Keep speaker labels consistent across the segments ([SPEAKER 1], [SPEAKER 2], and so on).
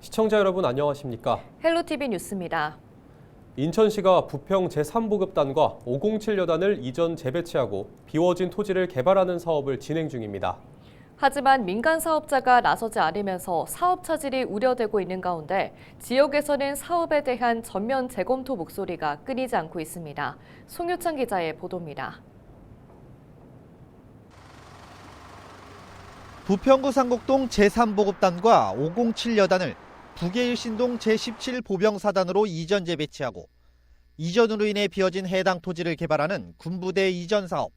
[SPEAKER 1] 시청자 여러분 안녕하십니까?
[SPEAKER 2] 헬로티비 뉴스입니다.
[SPEAKER 1] 인천시가 부평 제3보급단과 507여단을 이전 재배치하고 비워진 토지를 개발하는 사업을 진행 중입니다.
[SPEAKER 2] 하지만 민간 사업자가 나서지 않으면서 사업 차질이 우려되고 있는 가운데 지역에서는 사업에 대한 전면 재검토 목소리가 끊이지 않고 있습니다. 송유찬 기자의 보도입니다.
[SPEAKER 3] 부평구 상곡동 제3보급단과 507여단을 북해일신동 제17보병사단으로 이전 재배치하고 이전으로 인해 비어진 해당 토지를 개발하는 군부대 이전 사업.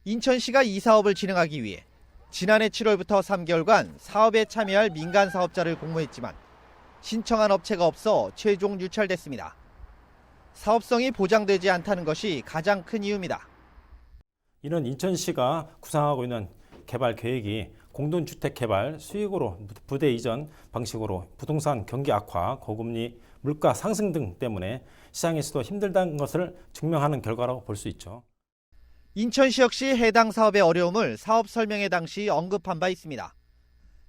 [SPEAKER 3] 인천시가 이 사업을 진행하기 위해 지난해 7월부터 3개월간 사업에 참여할 민간 사업자를 공모했지만 신청한 업체가 없어 최종 유찰됐습니다. 사업성이 보장되지 않다는 것이 가장 큰 이유입니다.
[SPEAKER 4] 이런 인천시가 구상하고 있는 개발 계획이 공동주택 개발 수익으로 부대 이전 방식으로 부동산 경기 악화, 고금리, 물가 상승 등 때문에 시장에서도 힘들다는 것을 증명하는 결과라고 볼 수 있죠.
[SPEAKER 3] 인천시 역시 해당 사업의 어려움을 사업 설명회 당시 언급한 바 있습니다.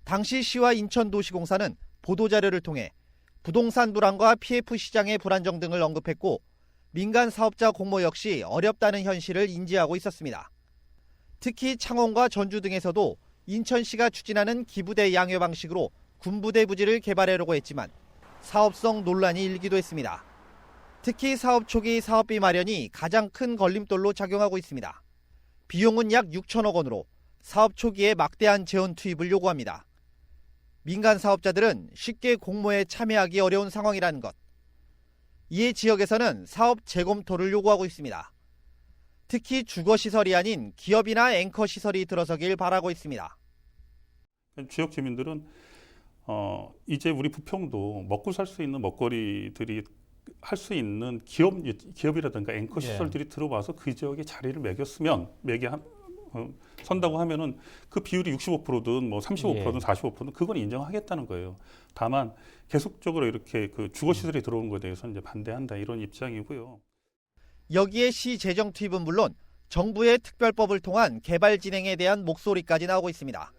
[SPEAKER 3] 당시 시와 인천도시공사는 보도자료를 통해 부동산 불안과 PF 시장의 불안정 등을 언급했고 민간 사업자 공모 역시 어렵다는 현실을 인지하고 있었습니다. 특히 창원과 전주 등에서도 인천시가 추진하는 기부대 양회 방식으로 군부대 부지를 개발하려고 했지만 사업성 논란이 일기도 했습니다. 특히 사업 초기 사업비 마련이 가장 큰 걸림돌로 작용하고 있습니다. 비용은 약 6천억 원으로 사업 초기에 막대한 재원 투입을 요구합니다. 민간 사업자들은 쉽게 공모에 참여하기 어려운 상황이라는 것. 이에 지역에서는 사업 재검토를 요구하고 있습니다. 특히 주거시설이 아닌 기업이나 앵커시설이 들어서길 바라고 있습니다.
[SPEAKER 5] 지역 주민들은 이제 우리 부평도 먹고 살 수 있는 먹거리들이 할 수 있는 기업이라든가 앵커 시설들이 들어와서 그 지역에 자리를 선다고 하면은 그 비율이 65%든 뭐 35%든 45%든 그건 인정하겠다는 거예요. 다만 계속적으로 이렇게 그 주거 시설이 들어오는 것에 대해서는 이제 반대한다 이런 입장이고요.
[SPEAKER 3] 여기에 시 재정 투입은 물론 정부의 특별법을 통한 개발 진행에 대한 목소리까지 나오고 있습니다.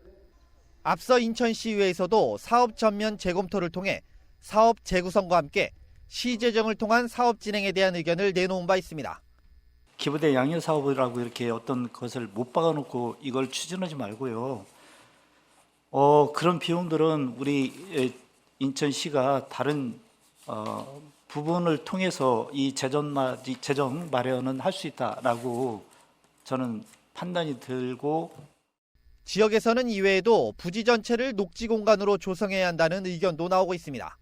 [SPEAKER 3] 앞서 인천시의회에서도 사업 전면 재검토를 통해 사업 재구성과 함께 시 재정을 통한 사업 진행에 대한 의견을 내놓은 바 있습니다.
[SPEAKER 6] 기부대 양육 사업이라고 이렇게 어떤 것을 못 박아놓고 이걸 추진하지 말고요. 그런 비용들은 우리 인천시가 다른 부분을 통해서 이 재정 마련은 할 수 있다라고 저는 판단이 들고
[SPEAKER 3] 지역에서는 이외에도 부지 전체를 녹지 공간으로 조성해야 한다는 의견도 나오고 있습니다.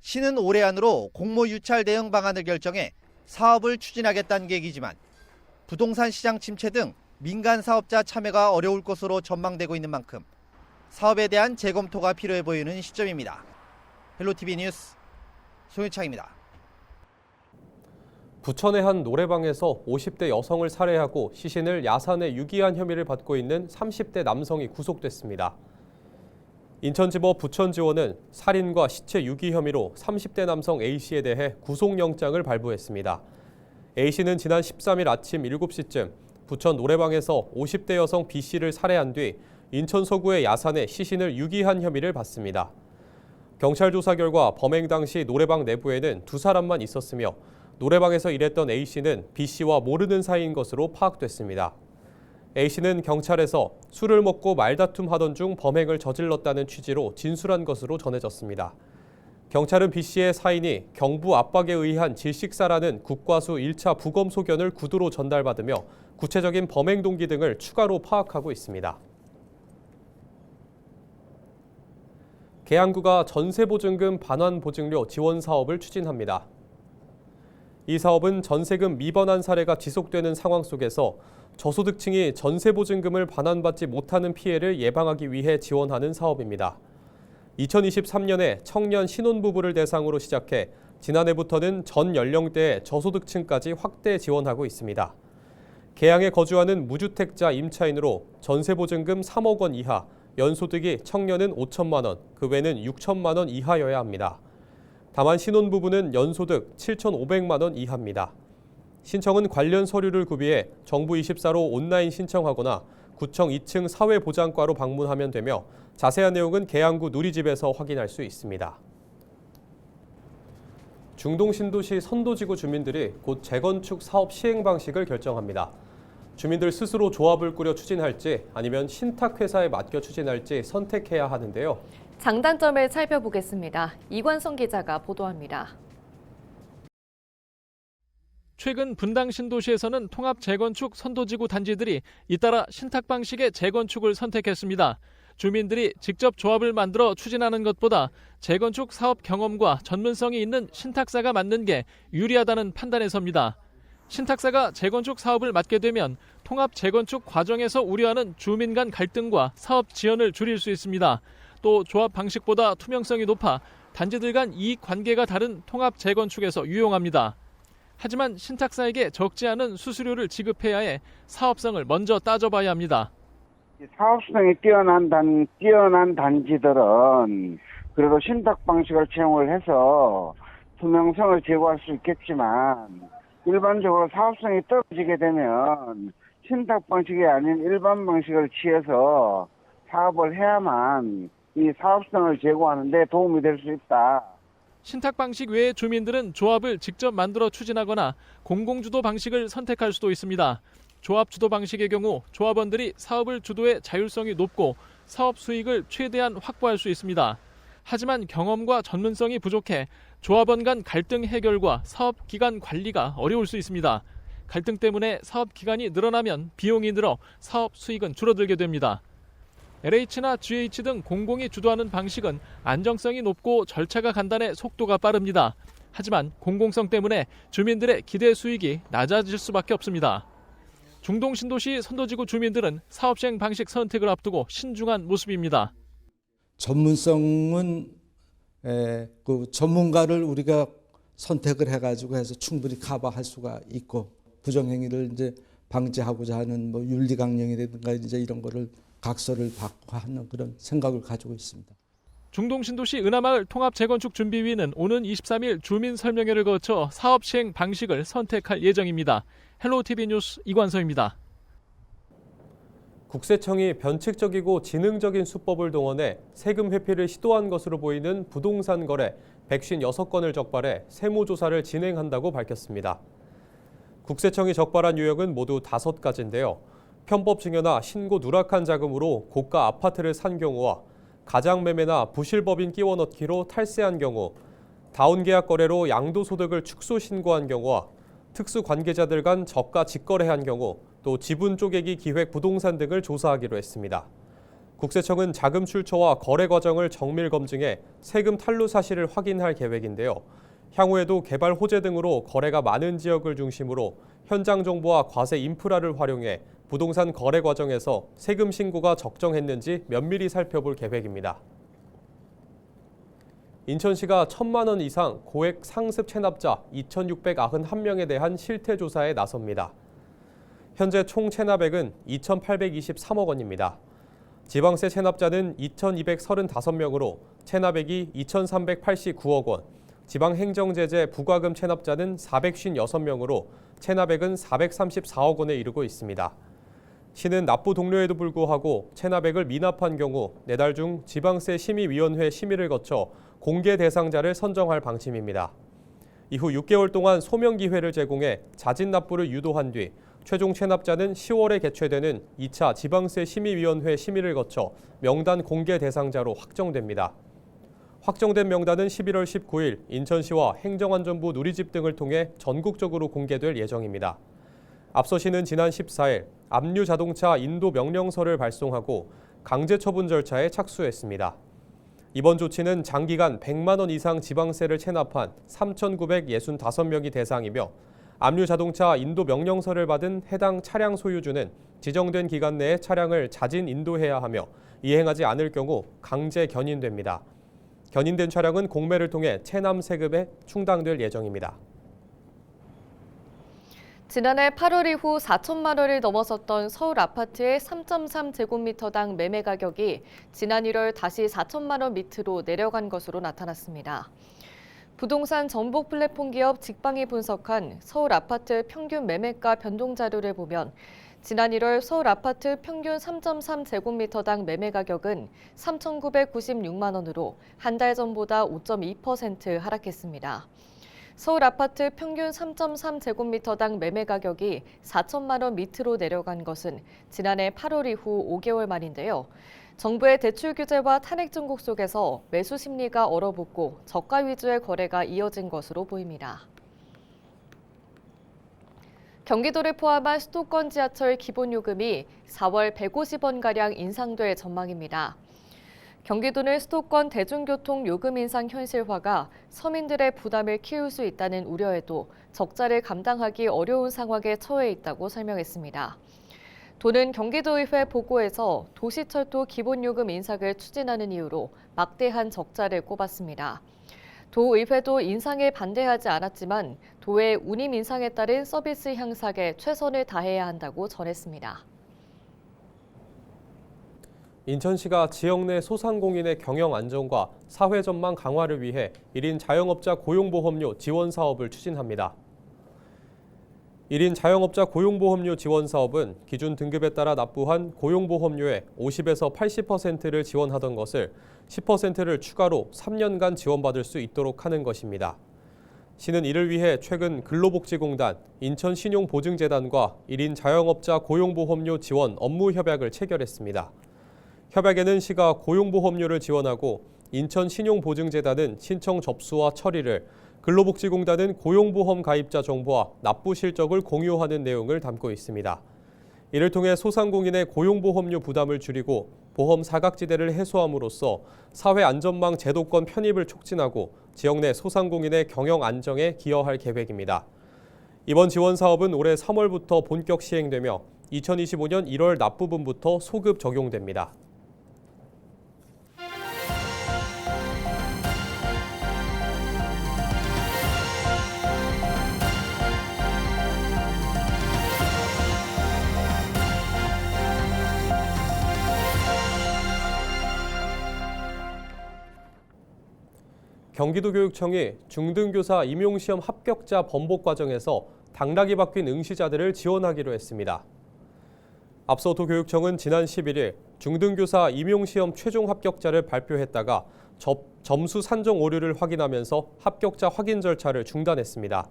[SPEAKER 3] 시는 올해 안으로 공모 유찰 대응 방안을 결정해 사업을 추진하겠다는 계획이지만 부동산 시장 침체 등 민간 사업자 참여가 어려울 것으로 전망되고 있는 만큼 사업에 대한 재검토가 필요해 보이는 시점입니다. 헬로티비 뉴스 송유창입니다.
[SPEAKER 1] 부천의 한 노래방에서 50대 여성을 살해하고 시신을 야산에 유기한 혐의를 받고 있는 30대 남성이 구속됐습니다. 인천지법 부천지원은 살인과 시체 유기 혐의로 30대 남성 A씨에 대해 구속영장을 발부했습니다. A씨는 지난 13일 아침 7시쯤 부천 노래방에서 50대 여성 B씨를 살해한 뒤 인천 서구의 야산에 시신을 유기한 혐의를 받습니다. 경찰 조사 결과 범행 당시 노래방 내부에는 두 사람만 있었으며 노래방에서 일했던 A씨는 B씨와 모르는 사이인 것으로 파악됐습니다. A씨는 경찰에서 술을 먹고 말다툼하던 중 범행을 저질렀다는 취지로 진술한 것으로 전해졌습니다. 경찰은 B씨의 사인이 경부 압박에 의한 질식사라는 국과수 1차 부검 소견을 구두로 전달받으며 구체적인 범행 동기 등을 추가로 파악하고 있습니다. 계양구가 전세보증금 반환보증료 지원 사업을 추진합니다. 이 사업은 전세금 미반환 사례가 지속되는 상황 속에서 저소득층이 전세보증금을 반환받지 못하는 피해를 예방하기 위해 지원하는 사업입니다. 2023년에 청년 신혼부부를 대상으로 시작해 지난해부터는 전 연령대의 저소득층까지 확대 지원하고 있습니다. 계양에 거주하는 무주택자 임차인으로 전세보증금 3억 원 이하, 연소득이 청년은 5천만 원, 그 외는 6천만 원 이하여야 합니다. 다만 신혼부부는 연소득 7,500만 원 이하입니다. 신청은 관련 서류를 구비해 정부24로 온라인 신청하거나 구청 2층 사회보장과로 방문하면 되며 자세한 내용은 계양구 누리집에서 확인할 수 있습니다. 중동 신도시 선도지구 주민들이 곧 재건축 사업 시행 방식을 결정합니다. 주민들 스스로 조합을 꾸려 추진할지 아니면 신탁회사에 맡겨 추진할지 선택해야 하는데요.
[SPEAKER 2] 장단점을 살펴보겠습니다. 이관성 기자가 보도합니다.
[SPEAKER 7] 최근 분당 신도시에서는 통합 재건축 선도지구 단지들이 잇따라 신탁 방식의 재건축을 선택했습니다. 주민들이 직접 조합을 만들어 추진하는 것보다 재건축 사업 경험과 전문성이 있는 신탁사가 맡는 게 유리하다는 판단에 섭니다. 신탁사가 재건축 사업을 맡게 되면 통합 재건축 과정에서 우려하는 주민 간 갈등과 사업 지연을 줄일 수 있습니다. 또 조합 방식보다 투명성이 높아 단지들 간 이익 관계가 다른 통합 재건축에서 유용합니다. 하지만 신탁사에게 적지 않은 수수료를 지급해야 해 사업성을 먼저 따져봐야 합니다.
[SPEAKER 8] 사업성이 뛰어난 단지들은 그래도 신탁 방식을 채용을 해서 투명성을 제고할 수 있겠지만 일반적으로 사업성이 떨어지게 되면 신탁 방식이 아닌 일반 방식을 취해서 사업을 해야만 이 사업성을 제고하는 데 도움이 될 수 있다.
[SPEAKER 7] 신탁 방식 외에 주민들은 조합을 직접 만들어 추진하거나 공공주도 방식을 선택할 수도 있습니다. 조합 주도 방식의 경우 조합원들이 사업을 주도해 자율성이 높고 사업 수익을 최대한 확보할 수 있습니다. 하지만 경험과 전문성이 부족해 조합원 간 갈등 해결과 사업 기간 관리가 어려울 수 있습니다. 갈등 때문에 사업 기간이 늘어나면 비용이 늘어 사업 수익은 줄어들게 됩니다. LH나 GH 등 공공이 주도하는 방식은 안정성이 높고 절차가 간단해 속도가 빠릅니다. 하지만 공공성 때문에 주민들의 기대 수익이 낮아질 수밖에 없습니다. 중동 신도시 선도지구 주민들은 사업 시행 방식 선택을 앞두고 신중한 모습입니다.
[SPEAKER 9] 전문성은 그 전문가를 우리가 선택을 해가지고 해서 충분히 커버할 수가 있고 부정행위를 이제 방지하고자 하는 뭐 윤리강령이라든가 이제 이런 거를 각서를 받고 하는 그런 생각을 가지고 있습니다.
[SPEAKER 7] 중동 신도시 은하마을 통합 재건축 준비위는 오는 23일 주민 설명회를 거쳐 사업 시행 방식을 선택할 예정입니다. 헬로티비 뉴스 이관서입니다.
[SPEAKER 1] 국세청이 변칙적이고 지능적인 수법을 동원해 세금 회피를 시도한 것으로 보이는 부동산 거래 156건을 적발해 세무조사를 진행한다고 밝혔습니다. 국세청이 적발한 유형은 모두 5가지인데요. 편법 증여나 신고 누락한 자금으로 고가 아파트를 산 경우와 가장매매나 부실법인 끼워 넣기로 탈세한 경우, 다운계약 거래로 양도소득을 축소 신고한 경우와 특수 관계자들 간 저가 직거래한 경우, 또 지분 쪼개기 기획 부동산 등을 조사하기로 했습니다. 국세청은 자금 출처와 거래 과정을 정밀 검증해 세금 탈루 사실을 확인할 계획인데요. 향후에도 개발 호재 등으로 거래가 많은 지역을 중심으로 현장 정보와 과세 인프라를 활용해 부동산 거래 과정에서 세금 신고가 적정했는지 면밀히 살펴볼 계획입니다. 인천시가 1,000만 원 이상 고액 상습 체납자 2,691명에 대한 실태조사에 나섭니다. 현재 총 체납액은 2,823억 원입니다. 지방세 체납자는 2,235명으로 체납액이 2,389억 원, 지방행정제재 부과금 체납자는 456명으로 체납액은 434억 원에 이르고 있습니다. 시는 납부 동료에도 불구하고 체납액을 미납한 경우 4달 중 지방세 심의위원회 심의를 거쳐 공개 대상자를 선정할 방침입니다. 이후 6개월 동안 소명 기회를 제공해 자진 납부를 유도한 뒤 최종 체납자는 10월에 개최되는 2차 지방세 심의위원회 심의를 거쳐 명단 공개 대상자로 확정됩니다. 확정된 명단은 11월 19일 인천시와 행정안전부 누리집 등을 통해 전국적으로 공개될 예정입니다. 앞서 시는 지난 14일 압류 자동차 인도 명령서를 발송하고 강제 처분 절차에 착수했습니다. 이번 조치는 장기간 100만 원 이상 지방세를 체납한 3,965명이 대상이며 압류 자동차 인도 명령서를 받은 해당 차량 소유주는 지정된 기간 내에 차량을 자진 인도해야 하며 이행하지 않을 경우 강제 견인됩니다. 견인된 차량은 공매를 통해 체남 세금에 충당될 예정입니다.
[SPEAKER 2] 지난해 8월 이후 4천만 원을 넘어섰던 서울 아파트의 3.3제곱미터당 매매 가격이 지난 1월 다시 4천만 원 밑으로 내려간 것으로 나타났습니다. 부동산 정보 플랫폼 기업 직방이 분석한 서울 아파트 평균 매매가 변동 자료를 보면 지난 1월 서울 아파트 평균 3.3제곱미터당 매매 가격은 3,996만 원으로 한 달 전보다 5.2% 하락했습니다. 서울 아파트 평균 3.3제곱미터당 매매 가격이 4천만 원 밑으로 내려간 것은 지난해 8월 이후 5개월 만인데요. 정부의 대출 규제와 탄핵 정국 속에서 매수 심리가 얼어붙고 저가 위주의 거래가 이어진 것으로 보입니다. 경기도를 포함한 수도권 지하철 기본요금이 4월 150원가량 인상될 전망입니다. 경기도는 수도권 대중교통 요금 인상 현실화가 서민들의 부담을 키울 수 있다는 우려에도 적자를 감당하기 어려운 상황에 처해 있다고 설명했습니다. 도는 경기도의회 보고에서 도시철도 기본요금 인상을 추진하는 이유로 막대한 적자를 꼽았습니다. 도의회도 인상에 반대하지 않았지만 도의 운임 인상에 따른 서비스 향상에 최선을 다해야 한다고 전했습니다.
[SPEAKER 1] 인천시가 지역 내 소상공인의 경영 안정과 사회 전망 강화를 위해 1인 자영업자 고용보험료 지원 사업을 추진합니다. 1인 자영업자 고용보험료 지원 사업은 기준 등급에 따라 납부한 고용보험료의 50에서 80%를 지원하던 것을 10%를 추가로 3년간 지원받을 수 있도록 하는 것입니다. 시는 이를 위해 최근 근로복지공단, 인천신용보증재단과 1인 자영업자 고용보험료 지원 업무 협약을 체결했습니다. 협약에는 시가 고용보험료를 지원하고 인천신용보증재단은 신청 접수와 처리를, 근로복지공단은 고용보험 가입자 정보와 납부 실적을 공유하는 내용을 담고 있습니다. 이를 통해 소상공인의 고용보험료 부담을 줄이고 보험 사각지대를 해소함으로써 사회 안전망 제도권 편입을 촉진하고 지역 내 소상공인의 경영 안정에 기여할 계획입니다. 이번 지원 사업은 올해 3월부터 본격 시행되며 2025년 1월 납부분부터 소급 적용됩니다. 경기도교육청이 중등교사 임용시험 합격자 번복 과정에서 당락이 바뀐 응시자들을 지원하기로 했습니다. 앞서 도교육청은 지난 11일 중등교사 임용시험 최종 합격자를 발표했다가 점수 산정 오류를 확인하면서 합격자 확인 절차를 중단했습니다.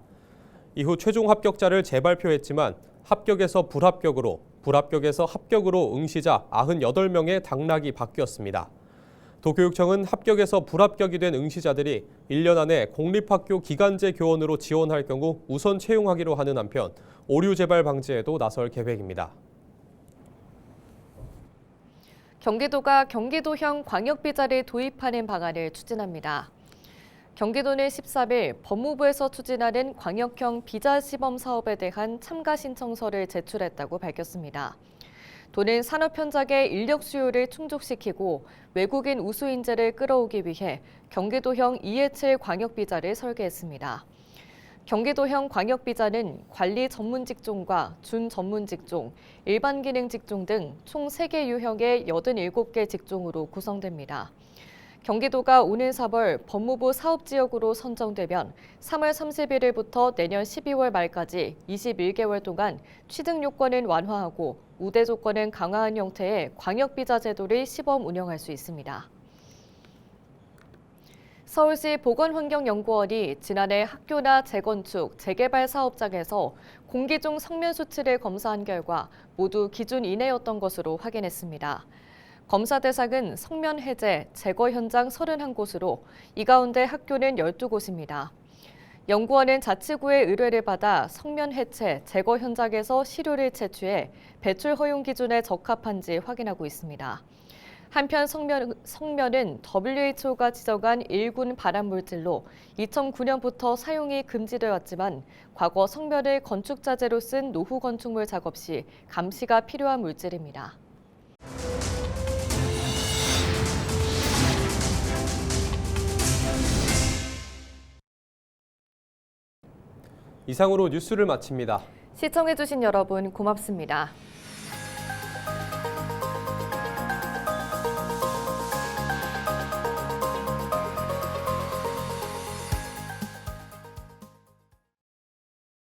[SPEAKER 1] 이후 최종 합격자를 재발표했지만 합격에서 불합격으로, 불합격에서 합격으로 응시자 98명의 당락이 바뀌었습니다. 도교육청은 합격에서 불합격이 된 응시자들이 1년 안에 공립학교 기간제 교원으로 지원할 경우 우선 채용하기로 하는 한편 오류 재발 방지에도 나설 계획입니다.
[SPEAKER 2] 경기도가 경기도형 광역비자를 도입하는 방안을 추진합니다. 경기도는 13일 법무부에서 추진하는 광역형 비자 시범 사업에 대한 참가 신청서를 제출했다고 밝혔습니다. 도는 산업 현장의 인력 수요를 충족시키고 외국인 우수 인재를 끌어오기 위해 경기도형 227 광역비자를 설계했습니다. 경기도형 광역비자는 관리 전문 직종과 준 전문 직종, 일반 기능 직종 등 총 3개 유형의 87개 직종으로 구성됩니다. 경기도가 오는 4월 법무부 사업지역으로 선정되면 3월 31일부터 내년 12월 말까지 21개월 동안 취득 요건은 완화하고 우대 조건은 강화한 형태의 광역비자 제도를 시범 운영할 수 있습니다. 서울시 보건환경연구원이 지난해 학교나 재건축, 재개발 사업장에서 공기 중 성면 수치를 검사한 결과 모두 기준 이내였던 것으로 확인했습니다. 검사 대상은 성면 해제, 제거 현장 31곳으로 이 가운데 학교는 12곳입니다. 연구원은 자치구의 의뢰를 받아 성면 해체, 제거 현장에서 시료를 채취해 배출 허용 기준에 적합한지 확인하고 있습니다. 한편 성면은 WHO가 지정한 1군 발암물질로 2009년부터 사용이 금지되어 왔지만 과거 성면을 건축자재로 쓴 노후 건축물 작업 시 감시가 필요한 물질입니다.
[SPEAKER 1] 이상으로 뉴스를 마칩니다.
[SPEAKER 2] 시청해주신 여러분 고맙습니다.